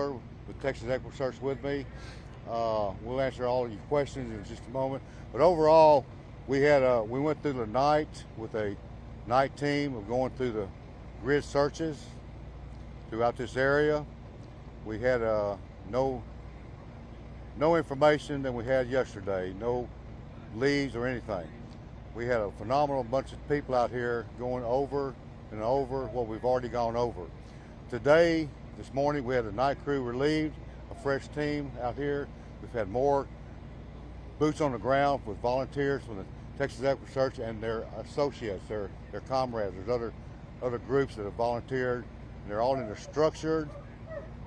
here with Texas EquuSearch with me. We'll answer all of your questions in just a moment. But overall, we went through the night with a night team of going through the grid searches throughout this area. We had no information than we had yesterday, no leads or anything. We had a phenomenal bunch of people out here going over and over what we've already gone over. Today, this morning, we had a night crew relieved, a fresh team out here. We've had more boots on the ground with volunteers from the Texas EquuSearch and their associates, their comrades. There's other groups that have volunteered, and they're all in a structured,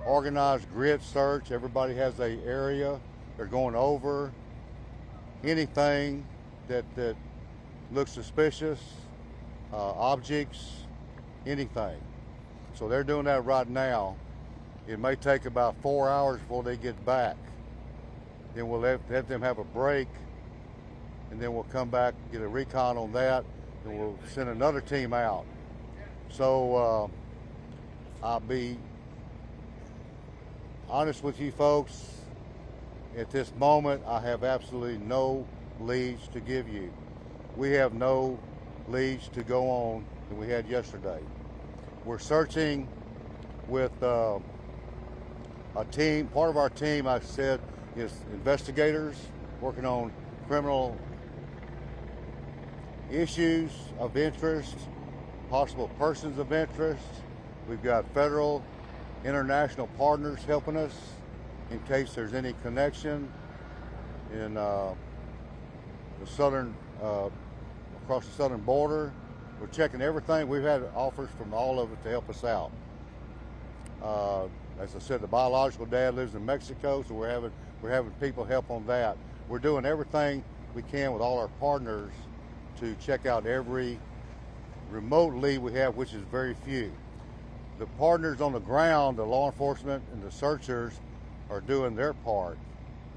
organized grid search. Everybody has an area. They're going over anything that looks suspicious, objects, anything. So they're doing that right now. It may take about 4 hours before they get back. Then we'll let them have a break, and then we'll come back, get a recon on that, and we'll send another team out. So I'll be honest with you folks, at this moment I have absolutely no leads to give you. We have no leads to go on than we had yesterday. We're searching with a team. Part of our team, I said, is investigators working on criminal issues of interest, possible persons of interest. We've got federal, international partners helping us in case there's any connection in the southern, across the southern border. We're checking everything. We've had offers from all of it to help us out. As I said, the biological dad lives in Mexico, so we're having people help on that. We're doing everything we can with all our partners to check out every remote lead we have, which is very few. The partners on the ground, the law enforcement and the searchers, are doing their part.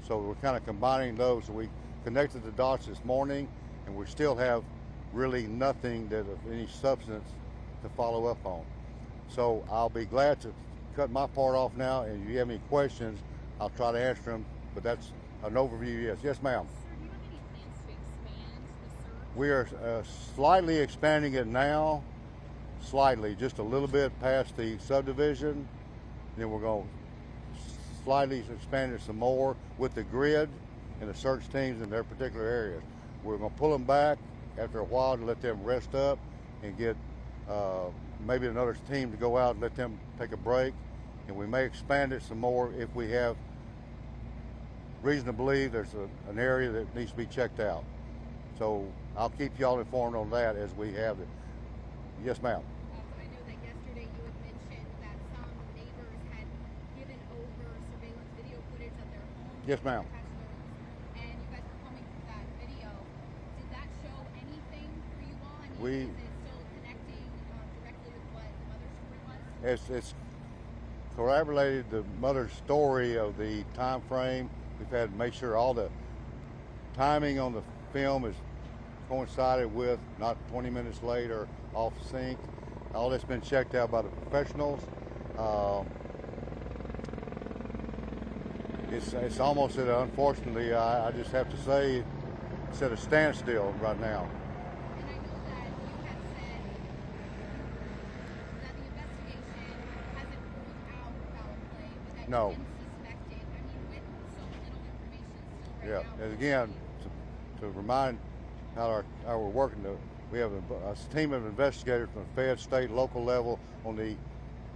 So we're kind of combining those. So we connected the dots this morning, and we still have really nothing that of any substance to follow up on. So I'll be glad to cut my part off now, and if you have any questions, I'll try to answer them, but that's an overview, yes. Yes, ma'am. Sir, do you have any plans to expand the search? We are slightly expanding it now, slightly, just a little bit past the subdivision. Then we're going to slightly expand it some more with the grid and the search teams in their particular areas. We're going to pull them back after a while to let them rest up and get maybe another team to go out and let them take a break. And we may expand it some more if we have reason to believe there's an area that needs to be checked out. So I'll keep y'all informed on that as we have it. Yes, ma'am. I know that yesterday you had mentioned that some neighbors had given over surveillance video footage of their homes. Yes, ma'am. And you guys were combing through that video. Did that show anything for you all? I mean, is it still connecting directly with what the mother's story was? It's corroborated the mother's story of the time frame. We've had to make sure all the timing on the film is coincided with, not 20 minutes late or off sync. All that's been checked out by the professionals. It's almost at, unfortunately, I just have to say, it's at a standstill right now. And I know that you had said that the investigation hasn't ruled out foul play, but that No. you didn't suspect it. I mean, with so little information still Yeah, right now. and again, to remind how we're working, we have a team of investigators from the fed, state, local level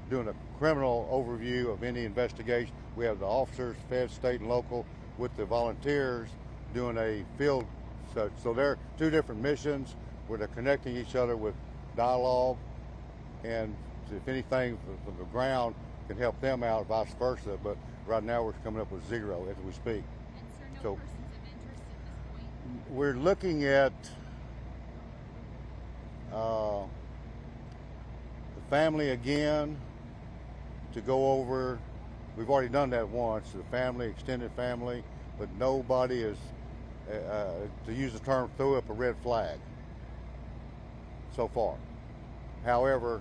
doing a criminal overview of any investigation. We have the officers, fed, state, and local, with the volunteers doing a field search. So they're two different missions where they're connecting each other with dialogue, and if anything from the ground can help them out, vice versa. But right now we're coming up with zero as we speak. And sir, no So persons of interest at this point. we're looking at the family again to go over. We've already done that once, the family, extended family, but nobody is, to use the term, threw up a red flag so far. However,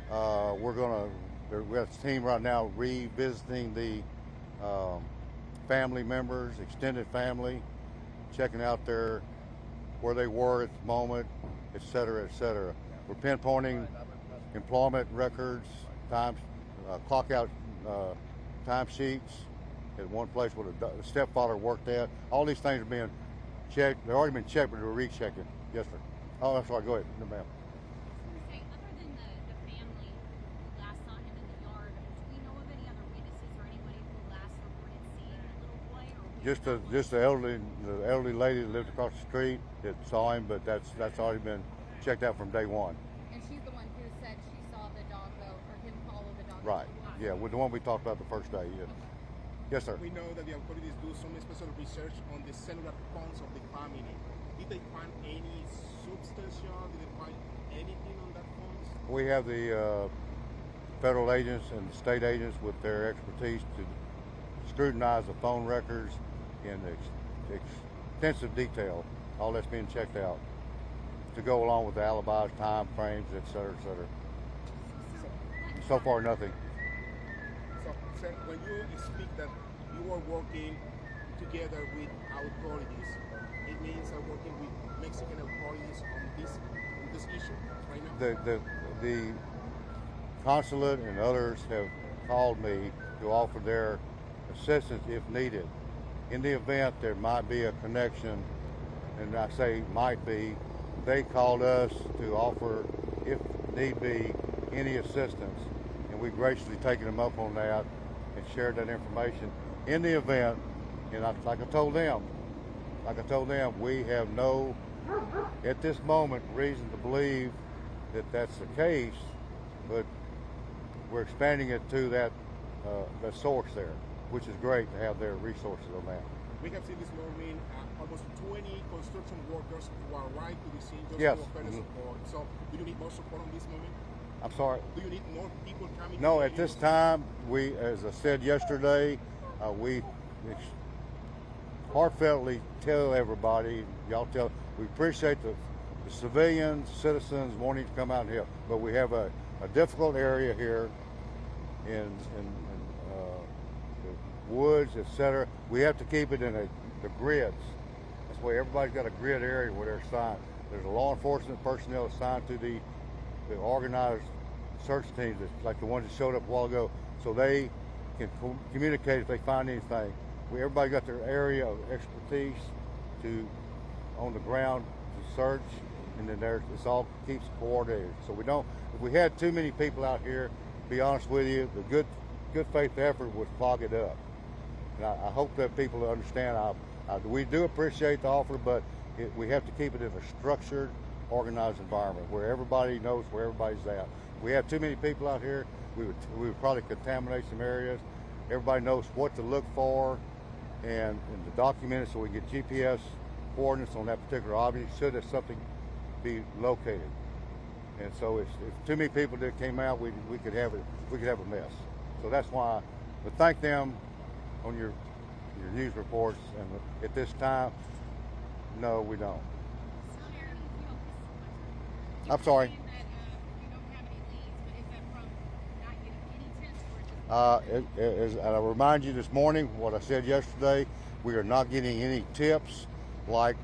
we're going to We have a team right now revisiting the family members, extended family, checking out where they were at the moment, et cetera, et cetera. We're pinpointing employment records, clock out time sheets at one place where the stepfather worked at. All these things are being checked. They've already been checked, but we're rechecking. Yes, sir. Oh, that's right. Go ahead, no, ma'am. Other than the family who last saw him in the yard, do we know of any other witnesses or anybody who last reported seeing the little boy? Or Just the elderly lady that lived across the street that saw him, but that's already been checked out from day one. And she's the one who said she saw the dog go, or him follow the dog. Right. Yeah, with the one we talked about the first day. Yes. Yes, sir. We know that the authorities do some special research on the cellular phones of the family. Did they find any substantial? Did they find anything on that phones? We have the federal agents and the state agents with their expertise to scrutinize the phone records in extensive detail. All that's being checked out to go along with the alibis, time frames, et cetera, et cetera. So far, nothing. So, sir, when you speak that you are working together with authorities, it means working with Mexican authorities on this issue right now? The consulate and others have called me to offer their assistance if needed. In the event there might be a connection, and I say might be, they called us to offer, if need be, any assistance, and we've graciously taken them up on that and shared that information. In the event, and like I told them, we have no, at this moment, reason to believe that that's the case, but we're expanding it to that source there, which is great to have their resources on that. We have seen this morning almost 20 construction workers who are right to the scene just Yes. to offer support. So, do you need more support on this moment? I'm sorry? Do you need more people coming? No, at this time, we, as I said yesterday, we heartfeltly tell everybody, we appreciate the civilians, citizens wanting to come out and help, but we have a difficult area here in the woods, etc. We have to keep it in the grids. That's why everybody's got a grid area where they're assigned. There's a law enforcement personnel assigned to the organized search teams, like the ones that showed up a while ago, so they can communicate if they find anything. Everybody got their area of expertise on the ground to search, and then it's all keeps coordinated. So we don't. If we had too many people out here, to be honest with you, the good faith effort would clog it up. And I hope that people understand. We do appreciate the offer, but we have to keep it in a structured, organized environment where everybody knows where everybody's at. If we have too many people out here, we would probably contaminate some areas. Everybody knows what to look for and to document it so we can get GPS coordinates on that particular object should there something be located. And so if too many people that came out, we could have a mess. So that's why. But thank them on your news reports. And at this time, no, we don't. I'm sorry. As I remind you this morning, what I said yesterday, we are not getting any tips like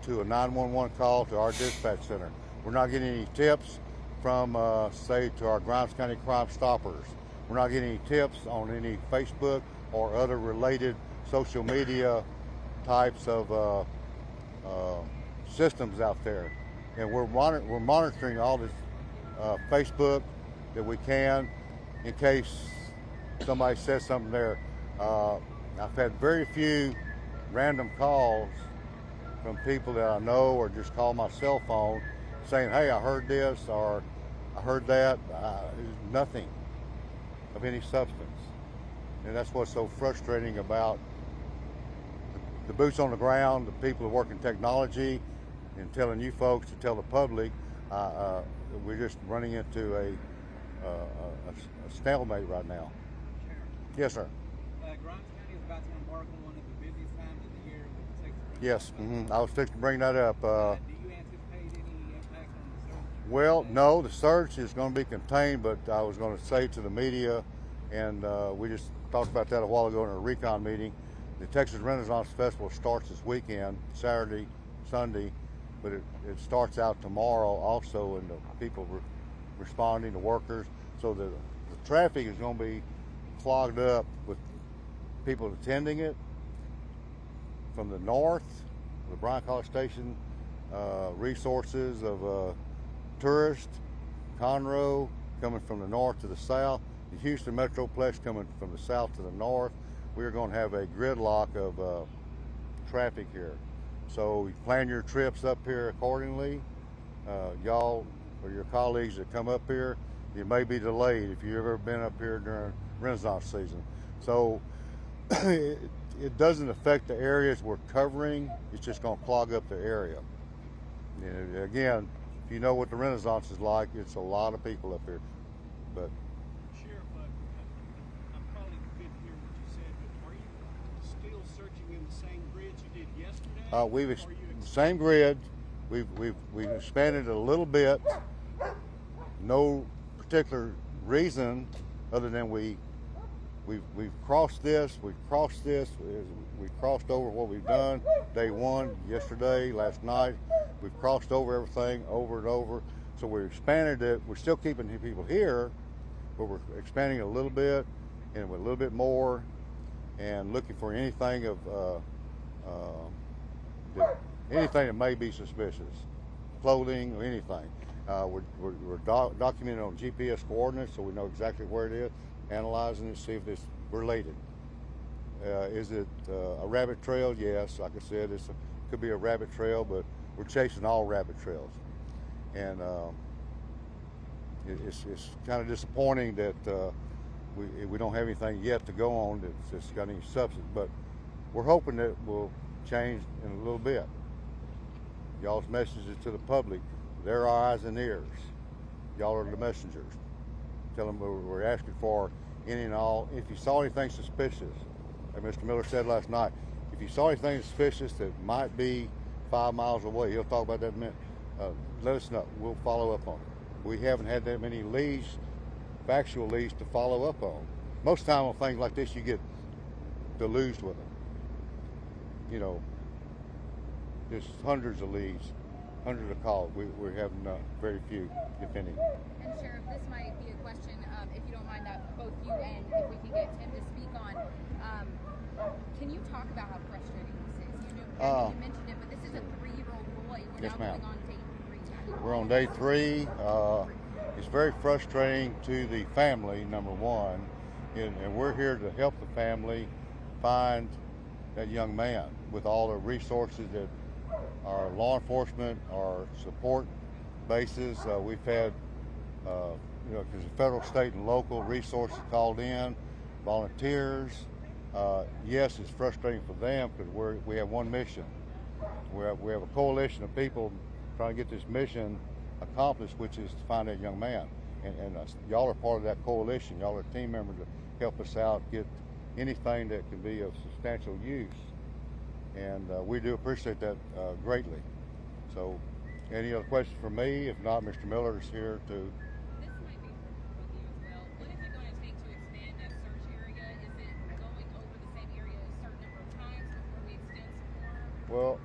to a 911 call to our dispatch center. We're not getting any tips from, say, to our Grime County Crime Stoppers. We're not getting any tips on any Facebook or other related social media types of systems out there. And we're monitoring all this Facebook that we can in case somebody says something there. I've had very few random calls from people that I know or just call my cell phone saying, hey, I heard this or I heard that. Nothing of any substance. And that's what's so frustrating about the boots on the ground, the people who work in technology, and telling you folks to tell the public. We're just running into a stalemate right now. Yes, sir. Grime County is about to embark on one of the busiest times of the year with the Texas. Yes, I was fixing to bring that up. Do you anticipate any impact on the Well, no, the search is going to be contained, but I was going to say to the media, and we just talked about that a while ago in a recon meeting, the Texas Renaissance Festival starts this weekend, Saturday, Sunday, but it starts out tomorrow also, and the people responding, the workers, so the traffic is going to be clogged up with people attending it from the north, the Bryan College Station, resources of tourists, Conroe coming from the north to the south, the Houston Metroplex coming from the south to the north. We're going to have a gridlock of traffic here. So plan your trips up here accordingly. Y'all or your colleagues that come up here, you may be delayed if you've ever been up here during Renaissance season. So it doesn't affect the areas we're covering, it's just going to clog up the area. And again, if you know what the Renaissance is like, it's a lot of people up here. But Sheriff, I probably couldn't hear what you said, but are you still searching in the same grid you did yesterday? Same grid. We've expanded it a little bit. No particular reason other than we've crossed this. We crossed over what we've done day one, yesterday, last night. We've crossed over everything over and over. So we expanded it. We're still keeping people here, but we're expanding it a little bit and with a little bit more, and looking for anything that may be suspicious, clothing or anything. We're documenting on GPS coordinates so we know exactly where it is, analyzing it, see if it's related. Is it a rabbit trail? Yes, like I said, it could be a rabbit trail, but we're chasing all rabbit trails. And it's kind of disappointing that we don't have anything yet to go on that's got any substance, but we're hoping that will change in a little bit. Y'all's messages to the public, they're our eyes and ears. Y'all are the messengers. Tell them we're asking for any and all. If you saw anything suspicious, like Mr. Miller said last night, if you saw anything suspicious that might be 5 miles away, he'll talk about that in a minute, let us know. We'll follow up on it. We haven't had that many leads, factual leads to follow up on. Most time on things like this, you get deluged with them. You know, there's hundreds of leads, hundreds of calls. We're having very few, if any. And Sheriff, this might be a question, if you don't mind, that both you and if we can get Tim to speak on. Can you talk about how frustrating this is? You mentioned it, but this is a 3-year-old boy. We're Yes, now ma'am. going on day 3. We're on day 3. It's very frustrating to the family, number one, and we're here to help the family find that young man with all the resources that our law enforcement, our support bases. We've had, because the federal, state, and local resources called in, volunteers. Yes, it's frustrating for them because we have one mission. We have a coalition of people trying to get this mission accomplished, which is to find that young man. And y'all are part of that coalition. Y'all are team members to help us out, get anything that can be of substantial use. And we do appreciate that greatly. So, any other questions for me? If not, Mr. Miller is here to. This might be for both of you as well. What is it going to take to expand that search area? Is it going over the same area a certain number of times before we extend some more?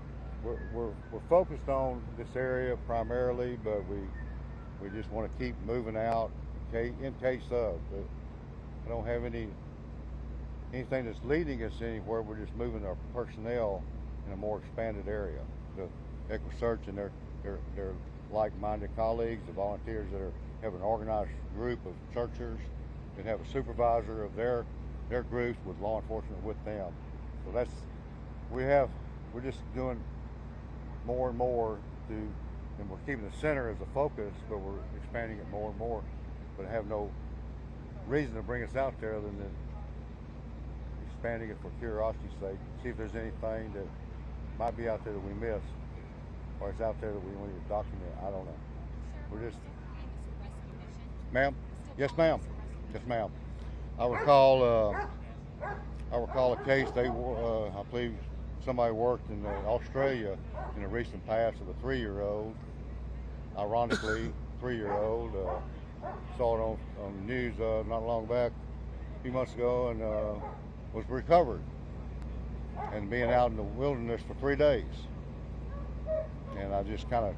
Well, we're focused on this area primarily, but we just want to keep moving out in case of. But I don't have anything that's leading us anywhere. We're just moving our personnel in a more expanded area. The EquuSearch and their like-minded colleagues, the volunteers that have an organized group of searchers that have a supervisor of their groups with law enforcement with them. So we're just doing more and more and we're keeping the center as a focus, but we're expanding it more and more. But I have no reason to bring us out there other than expanding it for curiosity's sake, see if there's anything that might be out there that we missed, or it's out there that we want to document. I don't know. We're just, ma'am. Yes, ma'am. Yes, ma'am. I recall a case. I believe somebody worked in Australia in the recent past of a 3-year-old. Ironically, 3-year-old. Saw it on the news not long back, a few months ago, and was recovered. And being out in the wilderness for 3 days. And I just kind of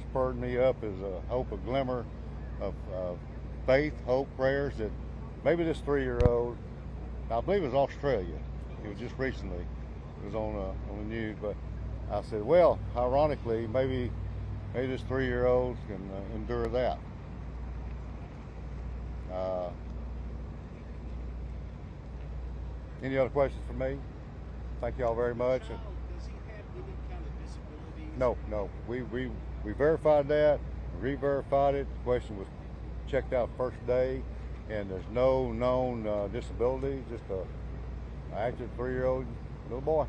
spurred me up as a hope, a glimmer of faith, hope, prayers that maybe this 3-year-old, I believe it was Australia. It was just recently. It was on the news. But I said, well, ironically, maybe this 3-year-old can endure that. Any other questions for me? Thank y'all very much. Does he have any kind of disability? No. We verified that, re-verified it. The question was checked out first day, and there's no known disability. Just a active 3-year-old little boy.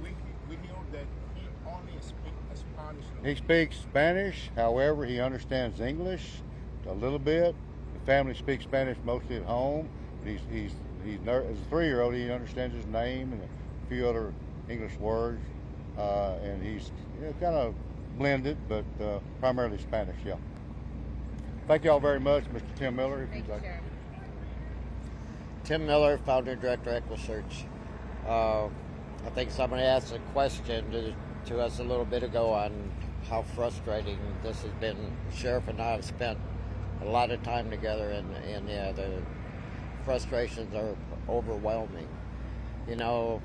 We hear that he only speaks Spanish. He speaks Spanish. However, he understands English a little bit. The family speaks Spanish mostly at home. But he's as a 3-year-old, he understands his name and a few other English words, and he's kind of blended, but primarily Spanish. Yeah. Thank you all very much, Mr. Tim Miller. If Thank you'd you, like. Sheriff. Tim Miller, founder director, EquuSearch. I think somebody asked a question to us a little bit ago on how frustrating this has been. The sheriff and I have spent a lot of time together, and yeah, the frustrations are overwhelming. You know,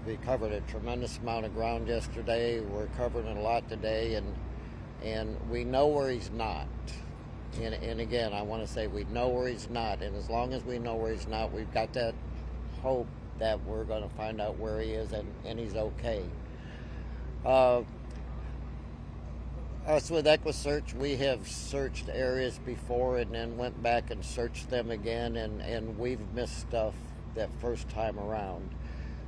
we covered a tremendous amount of ground yesterday. We're covering a lot today, and we know where he's not. And again, I want to say we know where he's not, and as long as we know where he's not, we've got that hope that we're going to find out where he is and he's okay. Us with EquuSearch, we have searched areas before and then went back and searched them again, and we've missed stuff that first time around.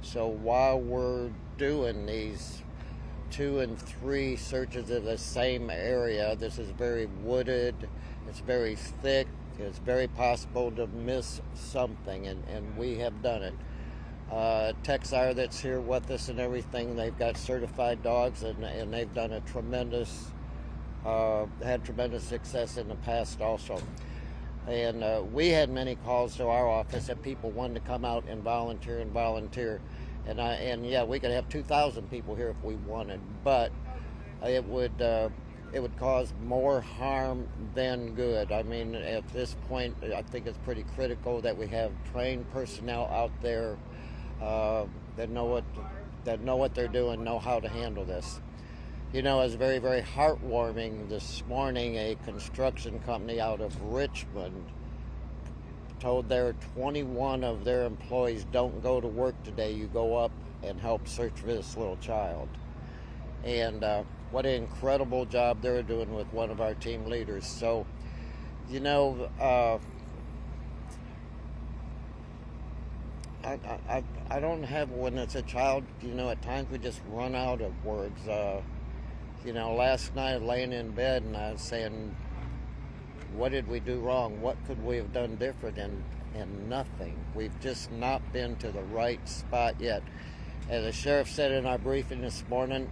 So while we're doing these 2 and 3 searches of the same area, this is very wooded, it's very thick, it's very possible to miss something, and we have done it. Texar that's here with us and everything, they've got certified dogs, and they've done a tremendous had tremendous success in the past also. And we had many calls to our office that people wanted to come out and volunteer. And yeah, we could have 2,000 people here if we wanted, but it would cause more harm than good. I mean, at this point, I think it's pretty critical that we have trained personnel out there that know what they're doing, know how to handle this. You know, it's very, very heartwarming. This morning, a construction company out of Richmond told their 21 of their employees, don't go to work today, you go up and help search for this little child. And what an incredible job they're doing with one of our team leaders. So, you know, I don't have, when it's a child, you know, at times we just run out of words. You know, last night laying in bed and I was saying, what did we do wrong? What could we have done different? And nothing. We've just not been to the right spot yet. As the sheriff said in our briefing this morning,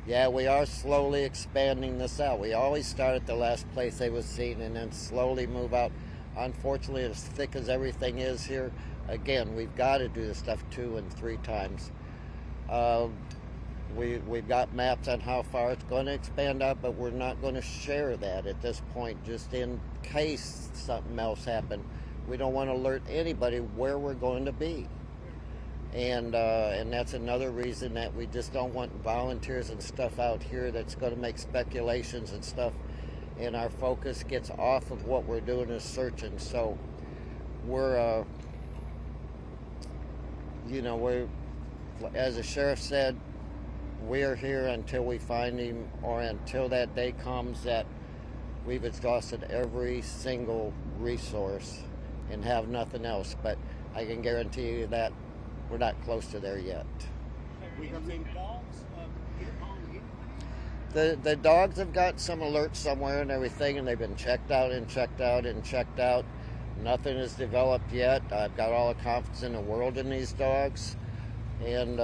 yeah, we are slowly expanding this out. We always start at the last place they was seen and then slowly move out. Unfortunately, as thick as everything is here, again, we've got to do this stuff 2 and 3 times. We've got maps on how far it's going to expand out, but we're not going to share that at this point, just in case something else happened. We don't want to alert anybody where we're going to be. And that's another reason that we just don't want volunteers and stuff out here that's going to make speculations and stuff, and our focus gets off of what we're doing is searching. So we're, you know, we're, as the sheriff said, we are here until we find him, or until that day comes that we've exhausted every single resource and have nothing else. But I can guarantee you that we're not close to there yet. We have seen dogs get on here. The dogs have got some alerts somewhere and everything, and they've been checked out and checked out and checked out. Nothing is developed yet. I've got all the confidence in the world in these dogs, and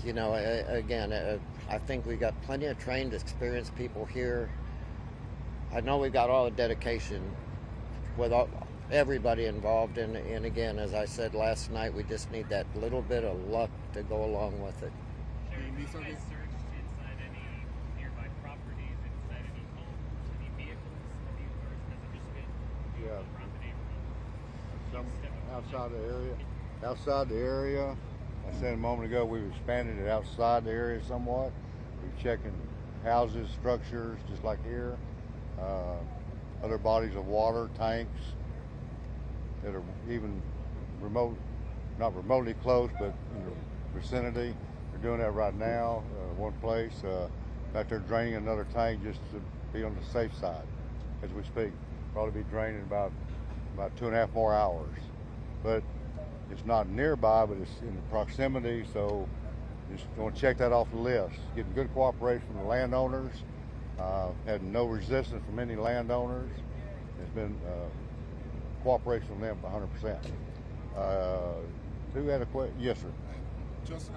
you know, again, I think we got plenty of trained, experienced people here I know we got all the dedication with everybody involved, and again, as I said last night, we just need that little bit of luck to go along with it. Sheriff, have you guys searched inside any nearby properties, inside any homes, any vehicles? Have you, or has it just been around the neighborhood? Some outside the area. I said a moment ago we've expanded it outside the area somewhat. We're checking houses, structures, just like here, other bodies of water, tanks that are even not remotely close, but in the vicinity. They're doing that right now. One place, back there draining another tank just to be on the safe side as we speak. Probably be draining about 2.5 more hours. But it's not nearby, but it's in the proximity, so just going to check that off the list. Getting good cooperation from the landowners. Had no resistance from any landowners. There's been cooperation from them 100%. Who had a question? Yes, sir. Just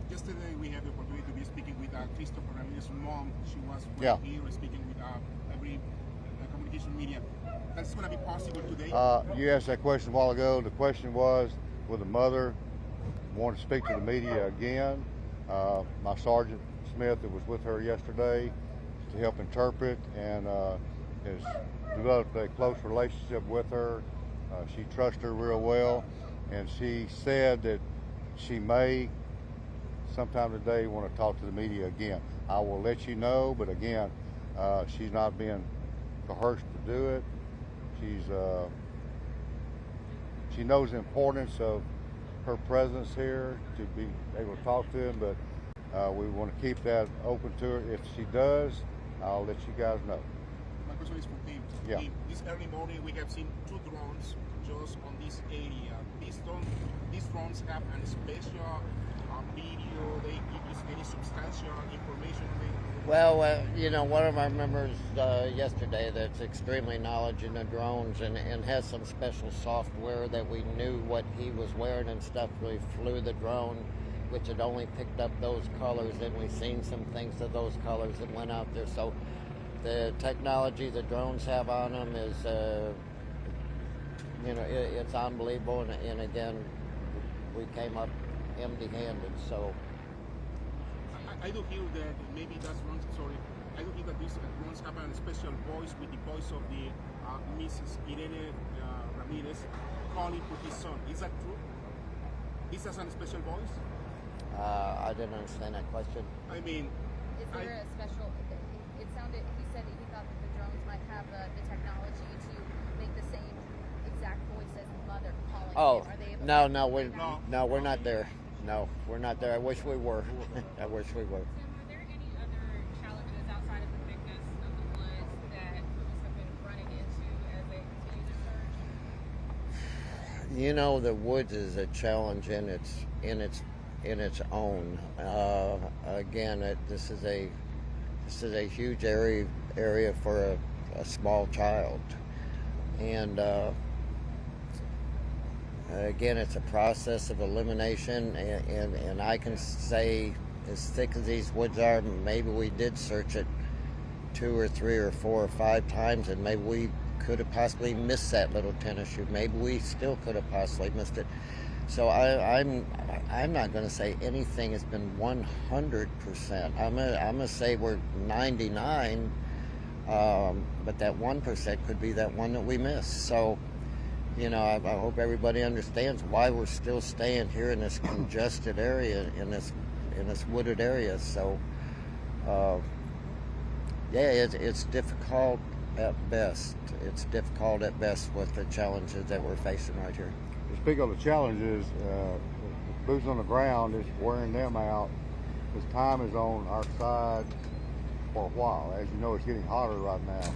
yesterday we had the opportunity to be speaking with Christopher Ramirez's mom. She was here speaking with every communication media. That's going to be possible today? You asked that question a while ago. The question was, will the mother want to speak to the media again? My Sergeant Smith that was with her yesterday to help interpret and has developed a close relationship with her. She trusts her real well, and she said that she may sometime today want to talk to the media again. I will let you know, but again, she's not being coerced to do it. She knows the importance of her presence here to be able to talk to him, but we want to keep that open to her. If she does, I'll let you guys know. My question is for him. Yeah. This early morning we have seen 2 drones just on this area. These drones have a special video. They give us any substantial information on it. Well, one of our members yesterday that's extremely knowledgeable in the drones and has some special software that we knew what he was wearing and stuff. We flew the drone, which had only picked up those colors, and we seen some things of those colors that went out there. So the technology the drones have on them is, it's unbelievable. And again, we came up empty-handed, so. I do hear that maybe that's wrong. Sorry, I do hear that these drones have a special voice with the voice of the Mrs. Irene Ramirez calling for his son. Is that true? This has a special voice? I didn't understand that question. I mean, is there a special? It sounded. He said that he thought that the drones might have the technology to make the same exact voice as the mother calling. Oh, Are they able we're not there. No, we're not there. I wish we were. I wish we were. Tim, are there any other challenges outside of the thickness of the woods that police have been running into as they continue to search? The woods is a challenge in its own. Again, this is a huge area for a small child, and. Again, it's a process of elimination, and I can say, as thick as these woods are, maybe we did search it 2 or 3 or 4 or 5 times, and maybe we could have possibly missed that little tennis shoe. Maybe we still could have possibly missed it. So I'm not going to say anything has been 100%. I'm gonna say we're 99, but that 1% could be that one that we missed. So. I hope everybody understands why we're still staying here in this congested area, in this wooded area. So, it's difficult at best. It's difficult at best with the challenges that we're facing right here. To speak on the challenges, boots on the ground is wearing them out. Because time is on our side for a while. As you know, it's getting hotter right now.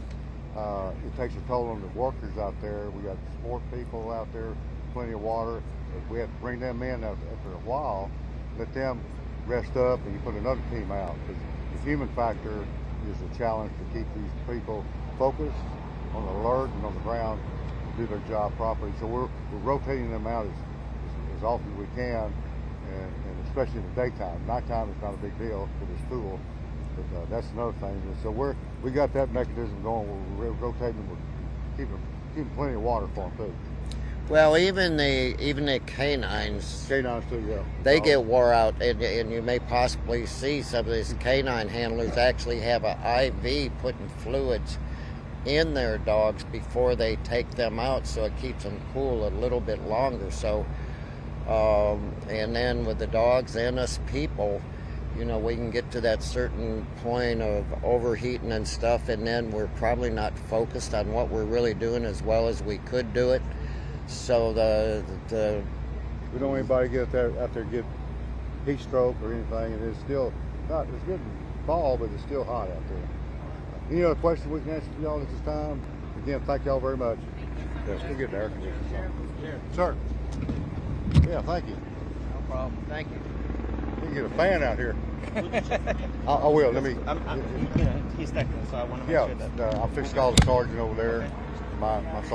It takes a toll on the workers out there. We got sport people out there, plenty of water. If we have to bring them in after a while, let them rest up, and you put another team out. Because the human factor is a challenge to keep these people focused, on alert, and on the ground to do their job properly. So we're rotating them out as often as we can, and especially in the daytime. Nighttime is not a big deal because it's cool. But that's another thing. So we got that mechanism going. We're rotating them, keeping plenty of water for them too. Well, even the canines, Canines too, yeah. they get wore out, and you may possibly see some of these canine handlers actually have an IV putting fluids in their dogs before they take them out, so it keeps them cool a little bit longer. So, and then with the dogs and us people, we can get to that certain point of overheating and stuff, and then we're probably not focused on what we're really doing as well as we could do it. So we don't want anybody to get out there get heat stroke or anything, and it's still not. It's getting fall, but it's still hot out there. Any other questions we can answer for y'all at this time? Again, thank y'all very much. Yes, we'll get the air conditioning. Sir. Yeah, thank you. no problem. Thank you. You can get a fan out here. I will. Let me. He's technical, so I want to make sure that. I'll fix call the sergeant over there. My sergeant.